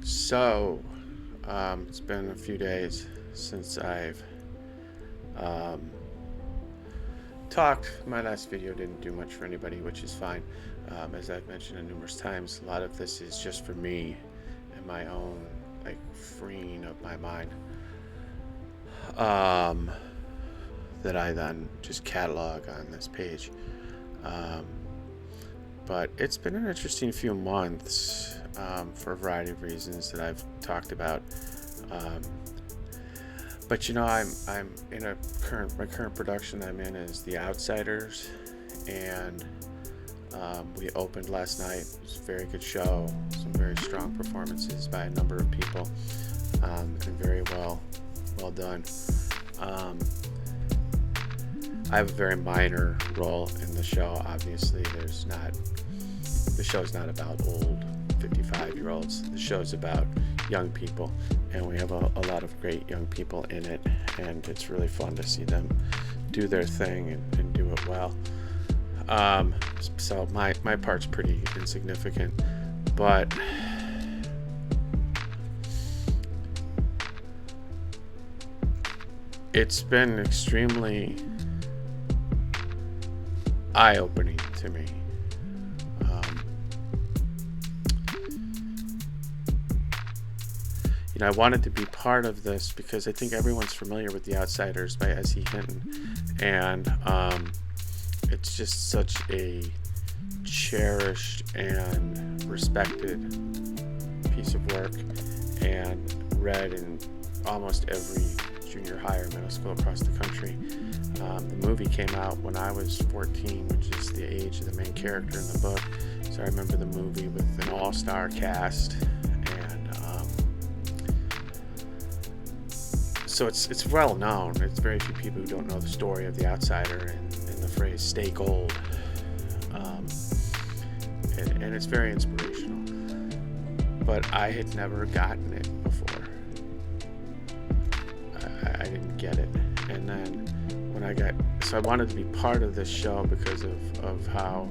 So, it's been a few days since I've um, talked. My last video didn't do much for anybody, which is fine. As I've mentioned numerous times, a lot of this is just for me and my own, like, freeing of my mind, um, that I then just catalog on this page. Um, but it's been an interesting few months for a variety of reasons that I've talked about. Um, but I'm in my current production I'm in is The Outsiders, and we opened last night. It was a very good show, some very strong performances by a number of people, and very well done. Um, I have a very minor role in the show. Obviously, the show's not about old 55-year-olds. The show's about young people, and we have a lot of great young people in it, and it's really fun to see them do their thing and do it well. So my part's pretty insignificant, but it's been extremely eye-opening to me. I wanted to be part of this because I think everyone's familiar with The Outsiders by S.E. Hinton, and it's just such a cherished and respected piece of work, and read in almost every junior high or middle school across the country. The movie came out when I was 14, which is the age of the main character in the book, so I remember the movie with an all-star cast. So it's well known. It's very few people who don't know the story of The Outsider and the phrase "stay gold," and it's very inspirational. But I had never gotten it before. I didn't get it, and then when I wanted to be part of this show because of how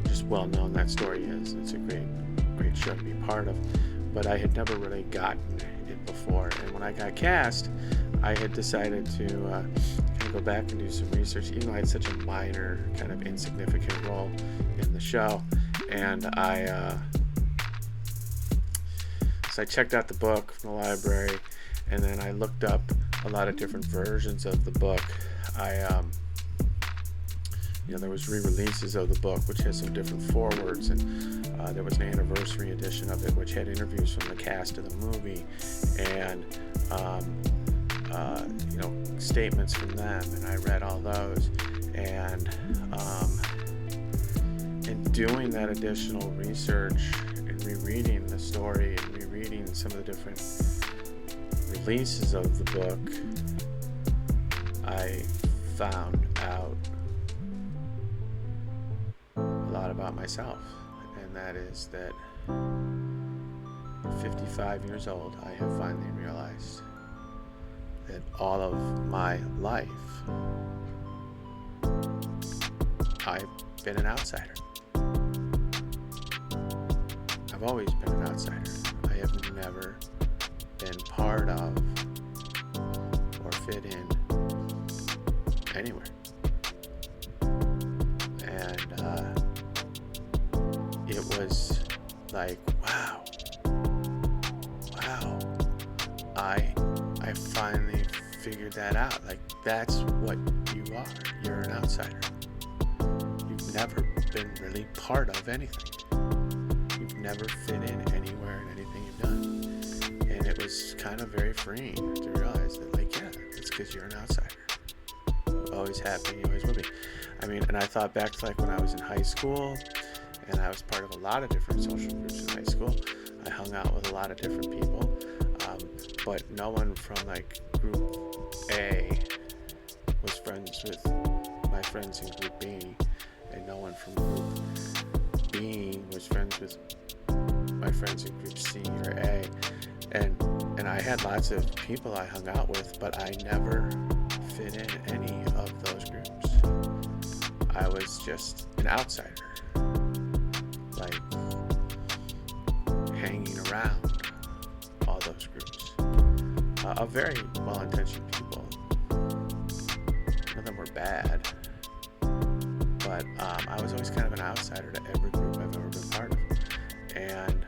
just well known that story is. It's a great show to be part of, but I had never really gotten it before. And when I got cast, I had decided to kind of go back and do some research, even though I had such a minor, kind of insignificant role in the show. And so I checked out the book from the library, and then I looked up a lot of different versions of the book. There was re-releases of the book, which has some different forewords, and there was an anniversary edition of it, which had interviews from the cast of the movie, and statements from them, and I read all those, and in doing that additional research and rereading the story and rereading some of the different releases of the book, I found out a lot about myself, and that is that at 55 years old, I have finally realized that all of my life I've been an outsider. I've always been an outsider. I have never been part of or fit in anywhere. And it was like, wow, I finally figured that out. Like, that's what you are. You're an outsider. You've never been really part of anything. You've never fit in anywhere in anything you've done. And it was kind of very freeing to realize that, like, yeah, it's because you're an outsider. You always have been, you always will be. I mean, and I thought back to, like, when I was in high school, and I was part of a lot of different social groups in high school. I hung out with a lot of different people, but no one from, like, group A was friends with my friends in group B, and no one from group B was friends with my friends in group C or A, and I had lots of people I hung out with, but I never fit in any of those groups. I was just an outsider, like hanging around all those groups of very well-intentioned people. None of them were bad, but I was always kind of an outsider to every group I've ever been part of. And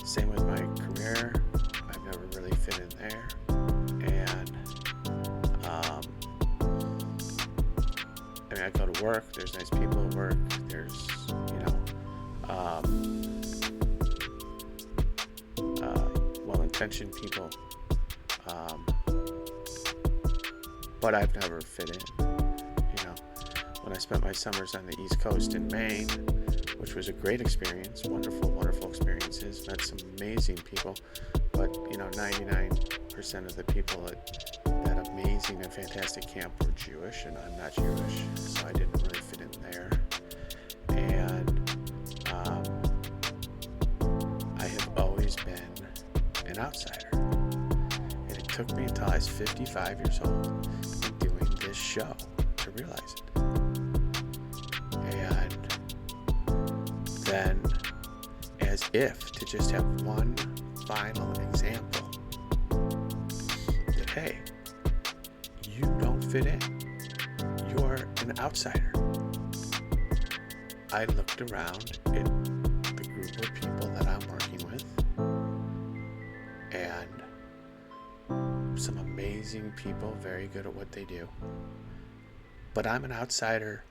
same with my career, I've never really fit in there. And I mean, I go to work, there's nice people at work, there's, well-intentioned people, but I've never fit in. When I spent my summers on the East Coast in Maine, which was a great experience, wonderful experiences, met some amazing people, but 99% of the people at that amazing and fantastic camp were Jewish, and I'm not Jewish, so I didn't really fit in there. And I have always been an outsider, and it took me until I was 55 years old and doing this show to realize it. And then, as if to just have one final example that, hey, you don't fit in, you're an outsider, I looked around at the group of people that I'm working with, and some amazing people, very good at what they do, but I'm an outsider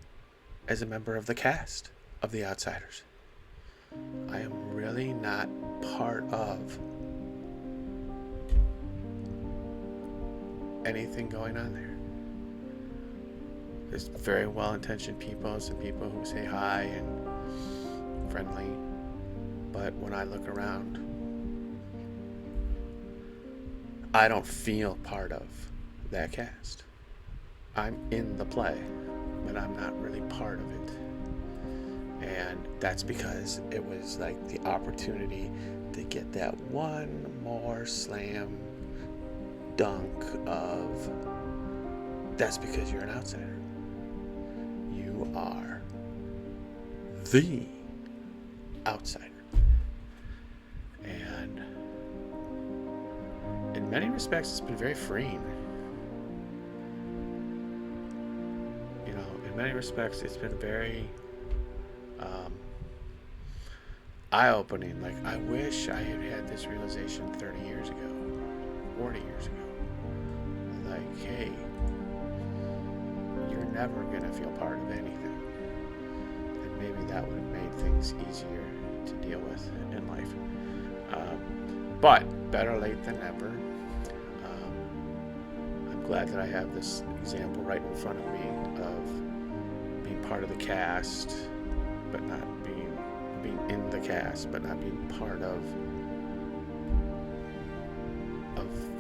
as a member of the cast of The Outsiders. I am really not part of anything going on there. There's very well-intentioned people, some people who say hi and friendly, but when I look around, I don't feel part of that cast. I'm in the play, but I'm not really part of it. And that's because it was like the opportunity to get that one more slam dunk of, that's because you're an outsider. You are the outsider. And in many respects, it's been very freeing. In many respects, it's been very eye-opening. Like, I wish I had had this realization 30 years ago, 40 years ago. Like, hey, you're never going to feel part of anything. And maybe that would have made things easier to deal with in life. But better late than never. I'm glad that I have this example right in front of me of being part of the cast, but not being in the cast, but not being part of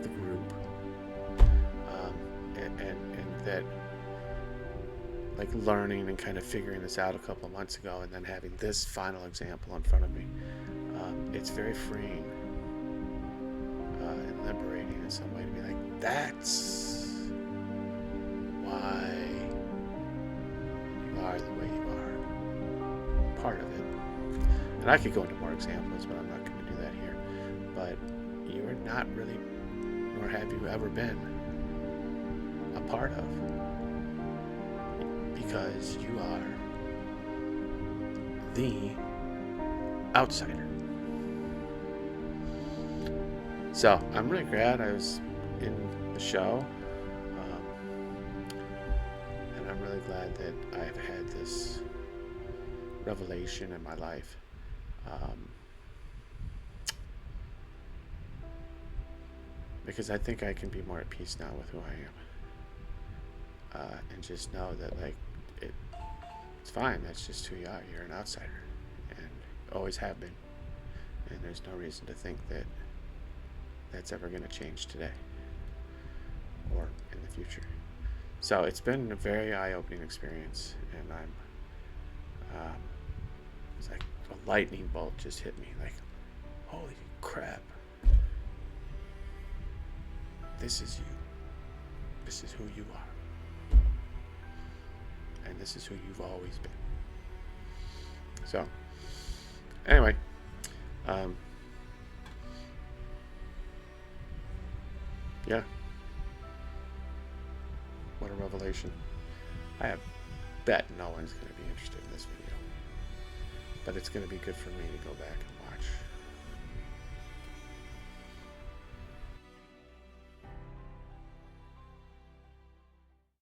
the group, and that, like, learning and kind of figuring this out a couple of months ago, and then having this final example in front of me, it's very freeing and liberating in some way to be like, that's why you are the way you are, part of it. And I could go into more examples, but I'm not going to do that here. But you are not really, nor have you ever been, a part of, because you are the outsider. So I'm really glad I was in the show, and I'm really glad that I've had this revelation in my life. Because I think I can be more at peace now with who I am, and just know that, like, it's fine. That's just who you are. You're an outsider, and always have been. And there's no reason to think that that's ever going to change today or in the future. So it's been a very eye-opening experience, and it's like a lightning bolt just hit me. Like, holy crap! This is you. This is who you are. And this is who you've always been. So, Anyway, um, yeah. What a revelation. I bet no one's going to be interested in this video. But it's going to be good for me to go back and watch.